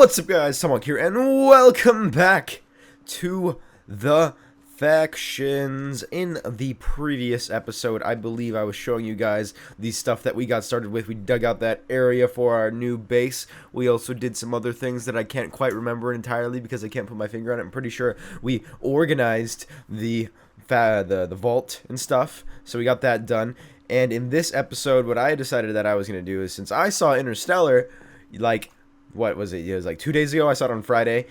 What's up, guys? ThatOneTomahawk here, and welcome back to the factions. In the previous episode, I believe I was showing you guys the stuff that we got started with. We dug out that area for our new base. We also did some other things that I can't quite remember entirely because I can't put my finger on it. I'm pretty sure we organized the vault and stuff, so we got that done. And in this episode, what I decided that I was going to do is, since I saw Interstellar, like, what was it? It was like 2 days ago. I saw it on Friday.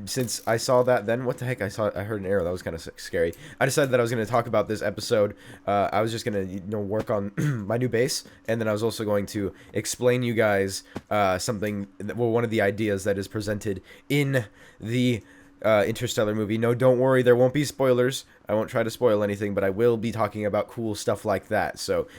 Since I saw that, then what the heck? I heard an arrow. That was kind of scary. I decided that I was going to talk about this episode. I was just going to, work on my new base, and then I was also going to explain you guys something. Well, one of the ideas that is presented in the Interstellar movie. No, don't worry, there won't be spoilers. I won't try to spoil anything, but I will be talking about cool stuff like that. So,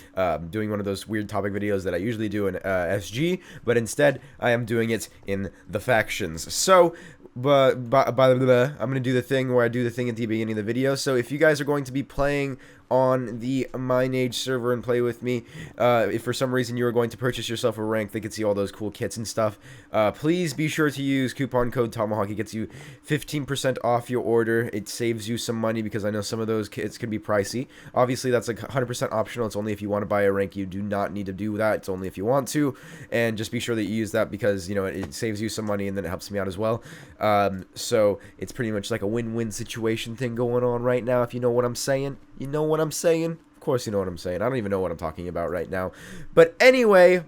doing one of those weird topic videos that I usually do in SG, but instead, I am doing it in the factions. So, I'm going to do the thing where I do the thing at the beginning of the video. So, if you guys are going to be playing on the Mineage server and play with me, if for some reason you are going to purchase yourself a rank that gets you all those cool kits and stuff, please be sure to use coupon code Tomahawk. It gets you 15% off your order. It saves you some money because I know some of those kits can be pricey. Obviously, that's like 100% optional. It's only if you want to buy a rank. You do not need to do that. It's only if you want to. And just be sure that you use that because, it saves you some money and then it helps me out as well. So it's pretty much like a win-win situation thing going on right now, if you know what I'm saying. You know what I'm saying? Of course you know what I'm saying. I don't even know what I'm talking about right now. But anyway,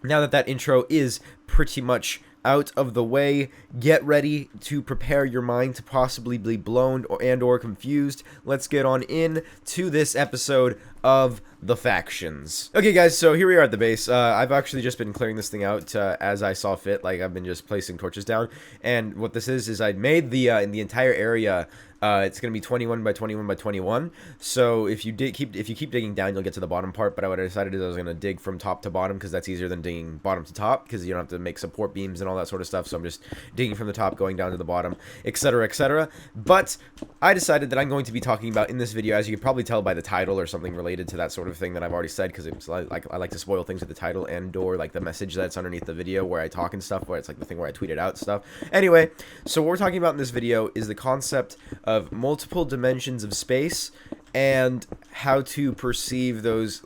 now that intro is pretty much out of the way, get ready to prepare your mind to possibly be blown or confused. Let's get on in to this episode of the factions. Okay, guys, so here we are at the base. I've actually just been clearing this thing out as I saw fit. Like, I've been just placing torches down, and what this is I made the in the entire area. It's gonna be 21 by 21 by 21. So if you keep digging down, you'll get to the bottom part. But what I decided is I was gonna dig from top to bottom because that's easier than digging bottom to top because you don't have to make support beams and all that sort of stuff. So I'm just digging from the top, going down to the bottom, etc., etc. But I decided that I'm going to be talking about in this video, as you can probably tell by the title or something related to that sort of thing that I've already said, because it's like I like to spoil things with the title and/or like the message that's underneath the video where I talk and stuff, where it's like the thing where I tweeted out stuff. Anyway, so what we're talking about in this video is the concept of multiple dimensions of space and how to perceive those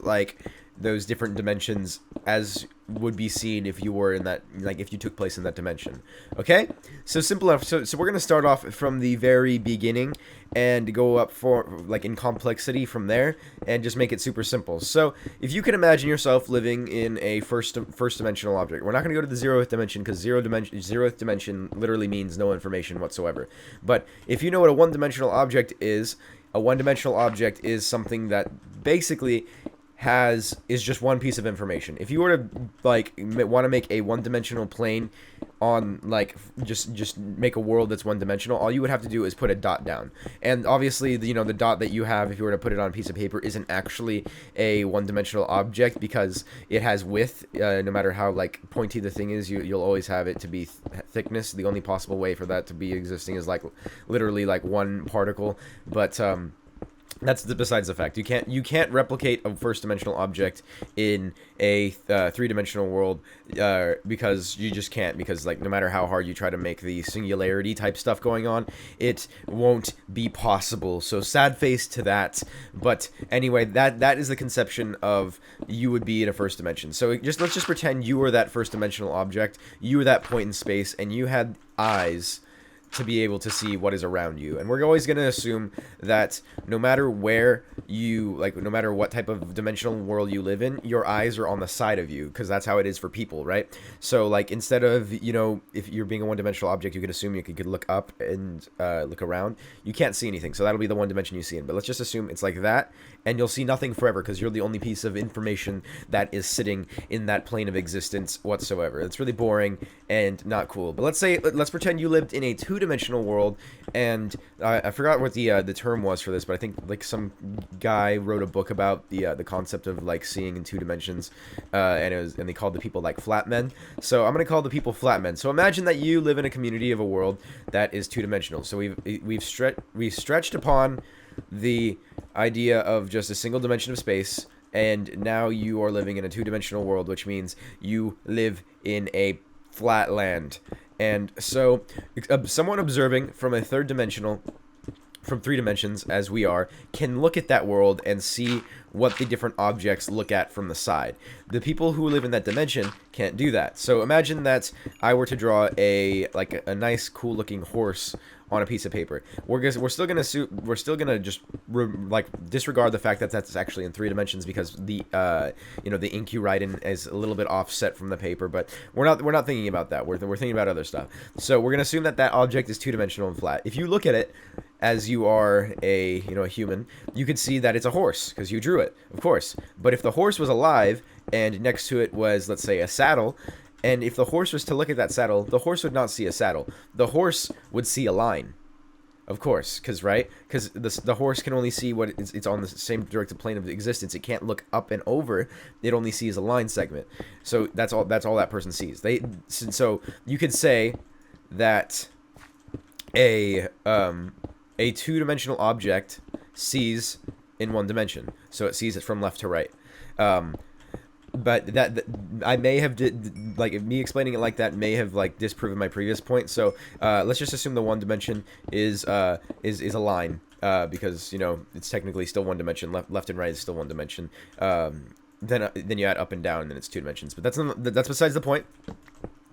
different dimensions as would be seen if you were in that, if you took place in that dimension. Okay, so simple enough. So we're gonna start off from the very beginning and go up for in complexity from there and just make it super simple. So if you can imagine yourself living in a first dimensional object, we're not gonna go to the zeroth dimension because zeroth dimension literally means no information whatsoever. But if you know what a one-dimensional object is something that basically is just one piece of information. If you were to want to make a one-dimensional plane on just make a world that's one-dimensional, all you would have to do is put a dot down. And obviously, the dot that you have, if you were to put it on a piece of paper, isn't actually a one-dimensional object because it has width. No matter how pointy the thing is, you'll always have it to be thickness. The only possible way for that to be existing is literally one particle. But that's besides the fact. You can't replicate a first-dimensional object in a three-dimensional world because you just can't. Because no matter how hard you try to make the singularity type stuff going on, it won't be possible. So sad face to that. But anyway, that is the conception of you would be in a first dimension. So let's just pretend you were that first-dimensional object. You were that point in space, and you had eyes to be able to see what is around you. And we're always going to assume that no matter where you, no matter what type of dimensional world you live in, your eyes are on the side of you, because that's how it is for people, right? So, instead of, if you're being a one-dimensional object, you could assume you could look up and look around. You can't see anything, so that'll be the one dimension you see in. But let's just assume it's like that, and you'll see nothing forever, because you're the only piece of information that is sitting in that plane of existence whatsoever. It's really boring and not cool. But let's pretend you lived in a two-dimensional world, and I forgot what the term was for this, but I think some guy wrote a book about the concept of seeing in two dimensions, and they called the people flat men. So I'm gonna call the people flat men. So imagine that you live in a community of a world that is two-dimensional. So we've stretched upon the idea of just a single dimension of space, and now you are living in a two-dimensional world, which means you live in a flat land. And so someone observing from from 3 dimensions, as we are, can look at that world and see what the different objects look at from the side. The people who live in that dimension can't do that. So imagine that I were to draw a nice, cool-looking horse on a piece of paper. We're still gonna just disregard the fact that that's actually in 3 dimensions, because the the ink you write in is a little bit offset from the paper. But we're not thinking about that. We're thinking about other stuff. So we're gonna assume that that object is 2-dimensional and flat. If you look at it as you are a human, you could see that it's a horse because you drew it, of course. But if the horse was alive and next to it was, let's say, a saddle, and if the horse was to look at that saddle, the horse would not see a saddle. The horse would see a line, of course, because the horse can only see what it's on the same directed plane of existence. It can't look up and over. It only sees a line segment. So that's all that person sees. So you could say that a 2-dimensional object sees in 1 dimension, so it sees it from left to right. But that I may have me explaining it like that may have disproven my previous point. So let's just assume the 1 dimension is a line, because it's technically still 1 dimension. Left and right is still 1 dimension. Then you add up and down, and then it's 2 dimensions. But that's besides the point.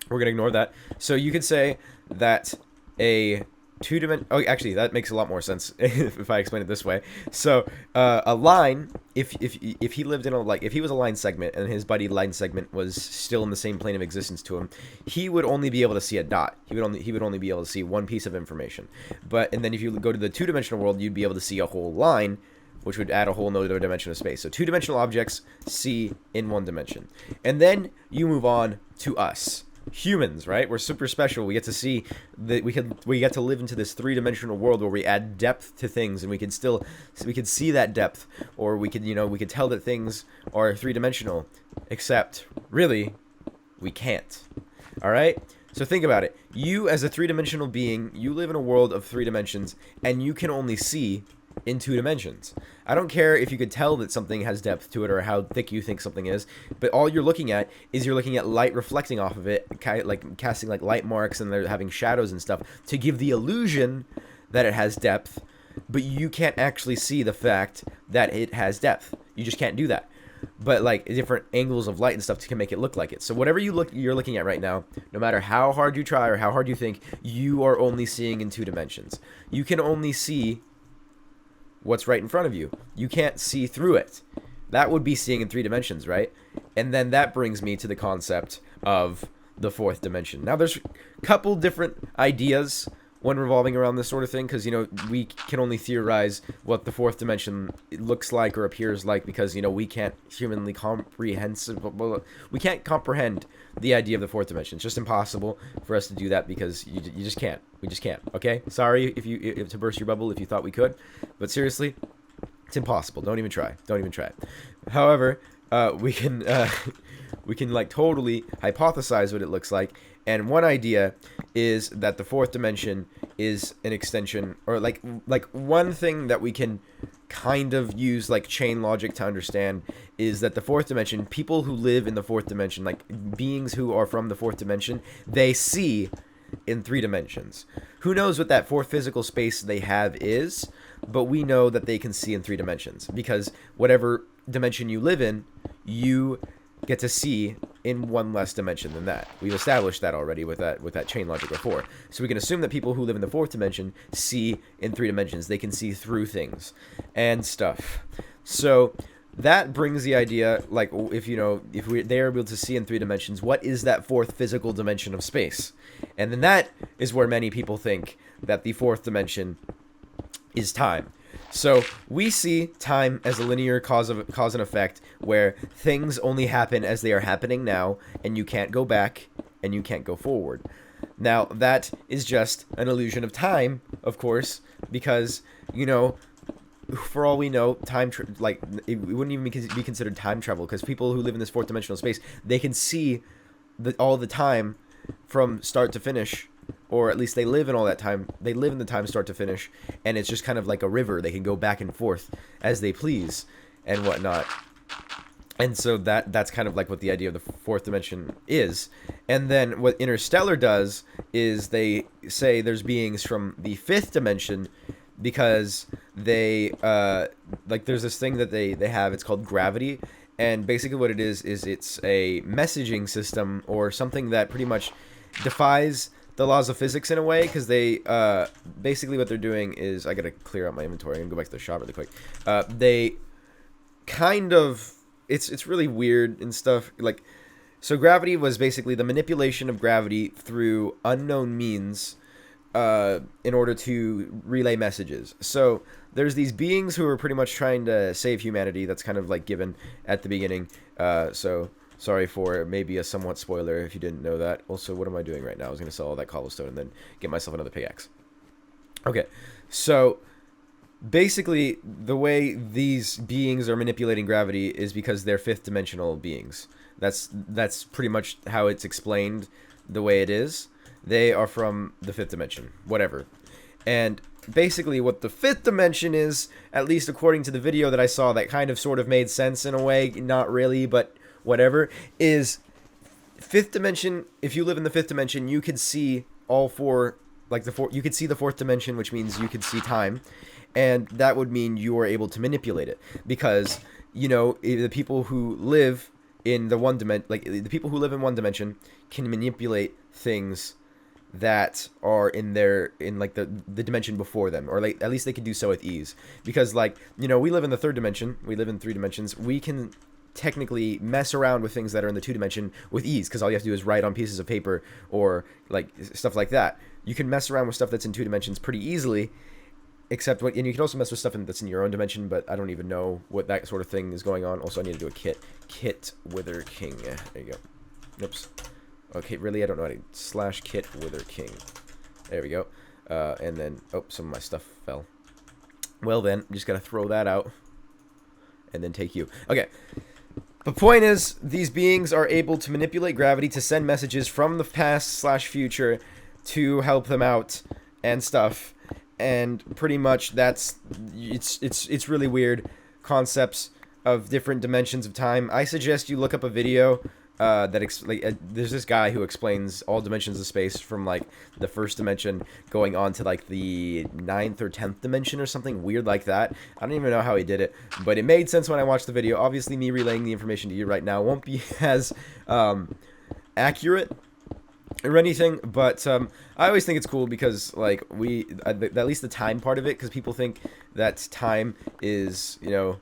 We're gonna ignore that. So you could say that a 2-dimension. Oh, actually, that makes a lot more sense if I explain it this way. So, a line, if he lived in if he was a line segment and his buddy line segment was still in the same plane of existence to him, he would only be able to see a dot. He would only be able to see one piece of information. And then if you go to the 2-dimensional world, you'd be able to see a whole line, which would add a whole nother dimension of space. So 2-dimensional objects see in 1 dimension, and then you move on to us. Humans, right? We're super special. We get to see that we get to live into this 3-dimensional world where we add depth to things, and we could see that depth, or we could tell that things are 3-dimensional, except really we can't. All right? So think about it. You, as a 3-dimensional being, you live in a world of 3 dimensions, and you can only see in 2 dimensions. I don't care if you could tell that something has depth to it or how thick you think something is, but all you're looking at is light reflecting off of it, casting light marks, and they're having shadows and stuff to give the illusion that it has depth, but you can't actually see the fact that it has depth. You just can't do that. But different angles of light and stuff can make it look like it. So whatever you're looking at right now, no matter how hard you try or how hard you think, you are only seeing in 2 dimensions. You can only see what's right in front of you. You can't see through it. That would be seeing in 3 dimensions, right? And then that brings me to the concept of the 4th dimension. Now, there's a couple different ideas when revolving around this sort of thing, because we can only theorize what the 4th dimension looks like or appears like, because we can't humanly comprehend the idea of the 4th dimension. It's just impossible for us to do that, because you just can't. We just can't. Okay, sorry if to burst your bubble if you thought we could, but seriously, it's impossible. Don't even try. However, we can totally hypothesize what it looks like. And one idea is that the 4th dimension is an extension, or one thing that we can kind of use chain logic to understand is that the 4th dimension, people who live in the 4th dimension, beings who are from the 4th dimension, they see in 3 dimensions. Who knows what that 4th physical space they have is, but we know that they can see in 3 dimensions, because whatever dimension you live in, you get to see in 1 less dimension than that. We've established that already with that chain logic before. So we can assume that people who live in the 4th dimension see in 3 dimensions. They can see through things and stuff. So that brings the idea, if they're able to see in 3 dimensions, what is that 4th physical dimension of space? And then that is where many people think that the 4th dimension is time. So we see time as a linear cause and effect, where things only happen as they are happening now, and you can't go back and you can't go forward. Now, that is just an illusion of time, of course, because for all we know, it wouldn't even be considered time travel, because people who live in this 4th dimensional space, they can see all the time from start to finish. Or at least they live in all that time. They live in the time start to finish, and it's just kind of like a river. They can go back and forth as they please and whatnot. And so that's kind of like what the idea of the fourth dimension is. And then what Interstellar does is they say there's beings from the fifth dimension because they like there's this thing that they have. It's called gravity, and basically what it is it's a messaging system or something that pretty much defies the laws of physics in a way, because they basically what they're doing is, I gotta clear out my inventory. I'm gonna go back to the shop really quick. They kind of, it's really weird and stuff. Like, so gravity was basically the manipulation of gravity through unknown means in order to relay messages. So there's these beings who are pretty much trying to save humanity. That's kind of like given at the beginning. So sorry for maybe a somewhat spoiler if you didn't know that. Also, what am I doing right now? I was going to sell all that cobblestone and then get myself another pickaxe. Okay, so basically the way these beings are manipulating gravity is because they're fifth dimensional beings. That's pretty much how it's explained the way it is. They are from the fifth dimension, whatever. And basically what the fifth dimension is, at least according to the video that I saw that kind of sort of made sense in a way, not really, but whatever, is fifth dimension. If you live in the fifth dimension, you could see all four, like you could see the fourth dimension, which means you could see time. And that would mean you are able to manipulate it, because, you know, the people who live in the one dimension, like the people who live in one dimension, can manipulate things that are in like the dimension before them, or like at least they can do so with ease. Because, like, you know, we live in the third dimension, we live in 3 dimensions, we can technically mess around with things that are in the 2 dimension with ease, because all you have to do is write on pieces of paper or like stuff like that. You can mess around with stuff that's in 2 dimensions pretty easily. Except and you can also mess with stuff that's in your own dimension, but I don't even know what that sort of thing is going on. Also, I need to do a kit Wither King. There you go. Oops. Okay, really, I don't know how to /kit Wither King. There we go. And then, oh, some of my stuff fell. Well then, I'm just gotta throw that out, and then take you. Okay. The point is, these beings are able to manipulate gravity to send messages from the past / future to help them out and stuff. And pretty much it's really weird concepts of different dimensions of time. I suggest you look up a video there's this guy who explains all dimensions of space from like the first dimension going on to like the 9th or 10th dimension or something weird like that. I don't even know how he did it, but it made sense when I watched the video. Obviously, me relaying the information to you right now won't be as accurate or anything, but I always think it's cool because, like, at least the time part of it, because people think that time is, you know,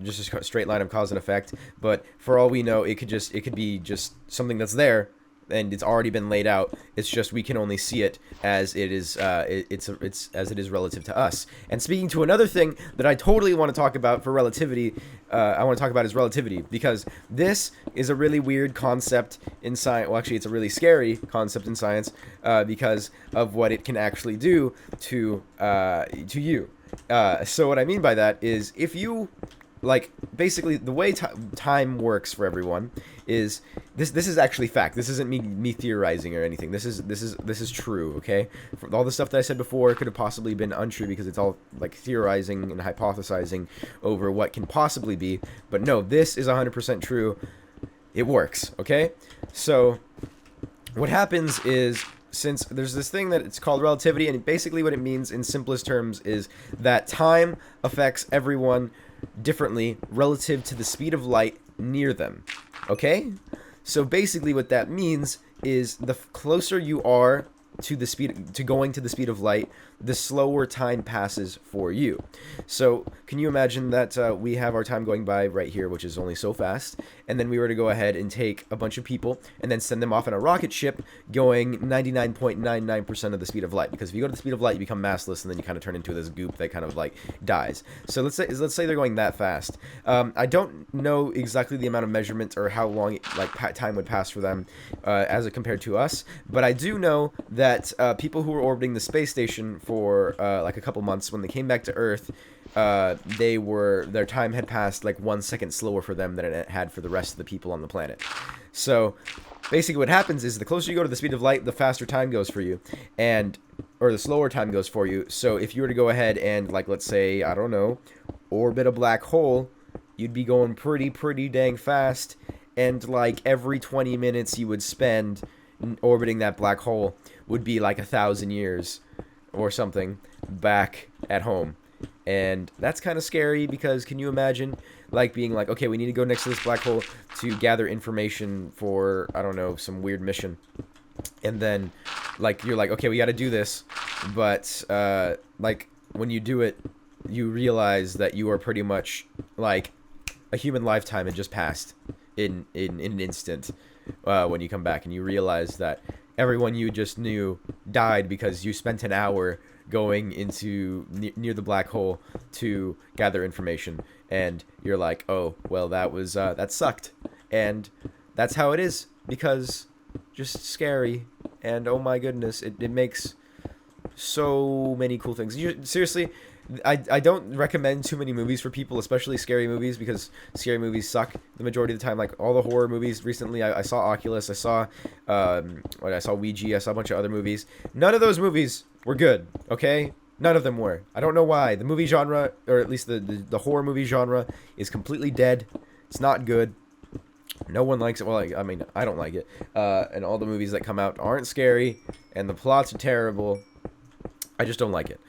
just a straight line of cause and effect, but for all we know, it could be just something that's there and it's already been laid out. It's just we can only see it as it is as it is relative to us. And speaking to another thing that I totally want to talk about for relativity, I want to talk about is relativity, because this is a really weird concept in science. Well, actually, it's a really scary concept in science because of what it can actually do to you. So what I mean by that is, if you, like, basically the way time works for everyone is this is actually fact. This isn't me theorizing or anything. This is true, okay? For all the stuff that I said before could have possibly been untrue because it's all like theorizing and hypothesizing over what can possibly be, but no, this is 100% true. It works, okay? So what happens is, since there's this thing that it's called relativity, and basically what it means in simplest terms is that time affects everyone differently relative to the speed of light near them. Okay? So basically what that means is the closer you are to the speed, to going to the speed of light, the slower time passes for you. So can you imagine that we have our time going by right here, which is only so fast, and then we were to go ahead and take a bunch of people and then send them off in a rocket ship going 99.99% of the speed of light, because if you go to the speed of light, you become massless, and then you kind of turn into this goop that kind of like dies. So let's say they're going that fast. I don't know exactly the amount of measurement or how long time would pass for them as it compared to us, but I do know that people who were orbiting the space station for like a couple months, when they came back to Earth, their time had passed like 1 second slower for them than it had for the rest of the people on the planet. So basically what happens is, the closer you go to the speed of light, the faster time goes for you, or the slower time goes for you. So if you were to go ahead and, like, let's say, I don't know, orbit a black hole you'd be going pretty dang fast, and like every 20 minutes you would spend orbiting that black hole would be like 1,000 years or something back at home. And that's kind of scary, because can you imagine like being like, okay, we need to go next to this black hole to gather information for, I don't know, some weird mission, and then like you're like, okay, we got to do this, but like when you do it, you realize that you are pretty much like a human lifetime had just passed in an instant when you come back, and you realize that everyone you just knew died because you spent an hour going into near the black hole to gather information. And you're like, oh well, that sucked. And that's how it is, because just scary. And oh my goodness, it makes so many cool things. Seriously, I don't recommend too many movies for people, especially scary movies, because scary movies suck the majority of the time. Like all the horror movies recently, I saw Oculus, I saw Ouija, I saw a bunch of other movies. None of those movies were good, okay? None of them were. I don't know why. The movie genre, or at least the horror movie genre, is completely dead. It's not good. No one likes it. Well, I mean, I don't like it. And all the movies that come out aren't scary, and the plots are terrible. I just don't like it.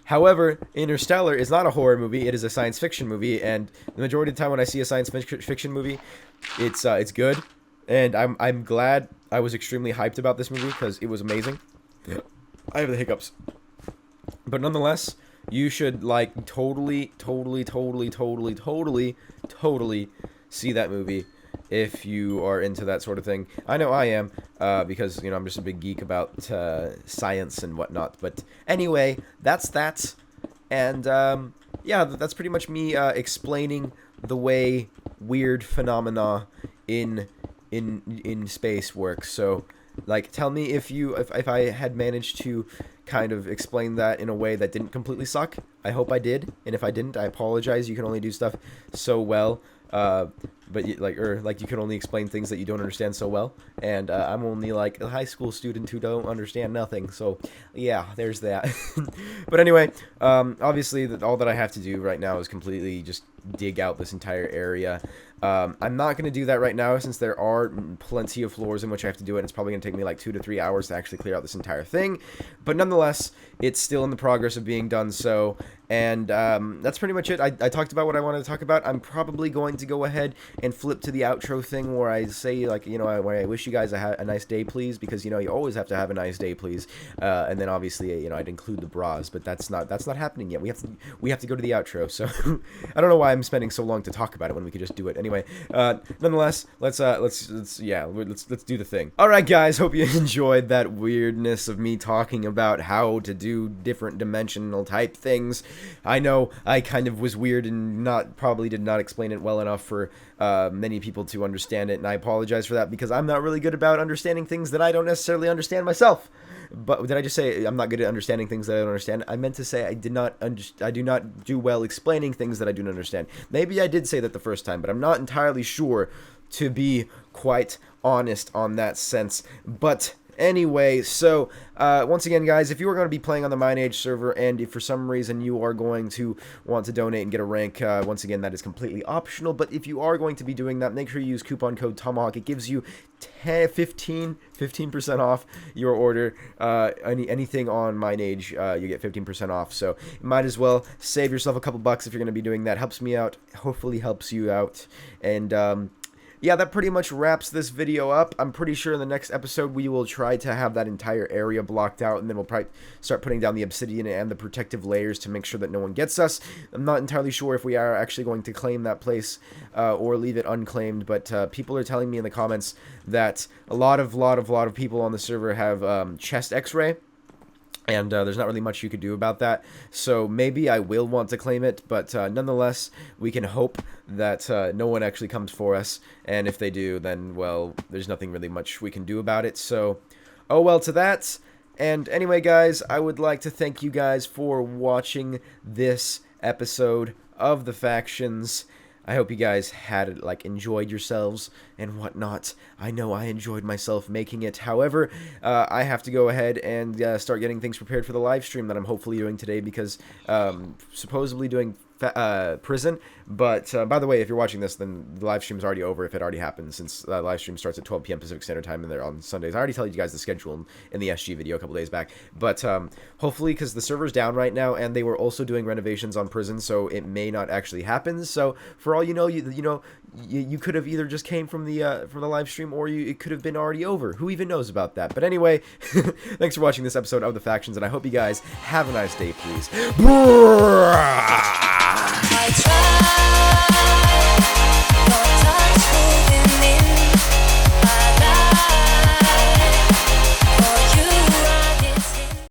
However, Interstellar is not a horror movie. It is a science fiction movie, and the majority of the time when I see a science fiction movie, it's good. And I'm glad. I was extremely hyped about this movie because it was amazing. Yeah. I have the hiccups. But nonetheless, you should like totally see that movie if you are into that sort of thing. I know I am, because, you know, I'm just a big geek about science and whatnot. But anyway, that's that. And, yeah, that's pretty much me explaining the way weird phenomena in space works. So, like, tell me if I had managed to kind of explain that in a way that didn't completely suck. I hope I did, and if I didn't, I apologize. You can only do stuff so well, but you can only explain things that you don't understand so well, and I'm only like a high school student who don't understand nothing. So yeah, there's that. But anyway, obviously all that I have to do right now is completely just dig out this entire area. I'm not going to do that right now, since there are plenty of floors in which I have to do it. It's probably going to take me like 2 to 3 hours to actually clear out this entire thing. But nonetheless, it's still in the progress of being done so. And that's pretty much it. I talked about what I wanted to talk about. I'm probably going to go ahead and flip to the outro thing where I say, like, you know, where I wish you guys a nice day, please. Because, you know, you always have to have a nice day, please. And then obviously, you know, I'd include the bras. But that's not happening yet. We have to go to the outro. So I don't know why I'm spending so long to talk about it when we could just do it. Anyway, nonetheless, let's do the thing. All right, guys, hope you enjoyed that weirdness of me talking about how to do different dimensional type things. I know I kind of was weird and probably did not explain it well enough for many people to understand it, and I apologize for that, because I'm not really good about understanding things that I don't necessarily understand myself. But did I just say I'm not good at understanding things that I don't understand? I meant to say I do not do well explaining things that I do not understand. Maybe I did say that the first time, but I'm not entirely sure, to be quite honest on that sense. But anyway, so once again, guys, if you are going to be playing on the Mineage server, and if for some reason you are going to want to donate and get a rank, once again, that is completely optional. But if you are going to be doing that, make sure you use coupon code Tomahawk. It gives you 15% off your order. Anything on Mineage, you get 15% off. So you might as well save yourself a couple bucks if you're going to be doing that. Helps me out. Hopefully helps you out. And yeah, that pretty much wraps this video up. I'm pretty sure in the next episode we will try to have that entire area blocked out, and then we'll probably start putting down the obsidian and the protective layers to make sure that no one gets us. I'm not entirely sure if we are actually going to claim that place or leave it unclaimed, but people are telling me in the comments that a lot of people on the server have chest x-ray. And there's not really much you could do about that. So maybe I will want to claim it. But nonetheless, we can hope that no one actually comes for us. And if they do, then, well, there's nothing really much we can do about it. So, oh well to that. And anyway, guys, I would like to thank you guys for watching this episode of The Factions. I hope you guys had, like, enjoyed yourselves and whatnot. I know I enjoyed myself making it. However, I have to go ahead and start getting things prepared for the live stream that I'm hopefully doing today, because supposedly doing prison. But by the way, if you're watching this, then the live stream's already over if it already happened, since the live stream starts at 12 p.m. Pacific Standard Time and they're on Sundays. I already told you guys the schedule in the SG video a couple days back. But hopefully, because the server's down right now and they were also doing renovations on prison, so it may not actually happen. So for all you know, you could have either just came from the live stream, or it could have been already over. Who even knows about that? But anyway, thanks for watching this episode of The Factions, and I hope you guys have a nice day, please.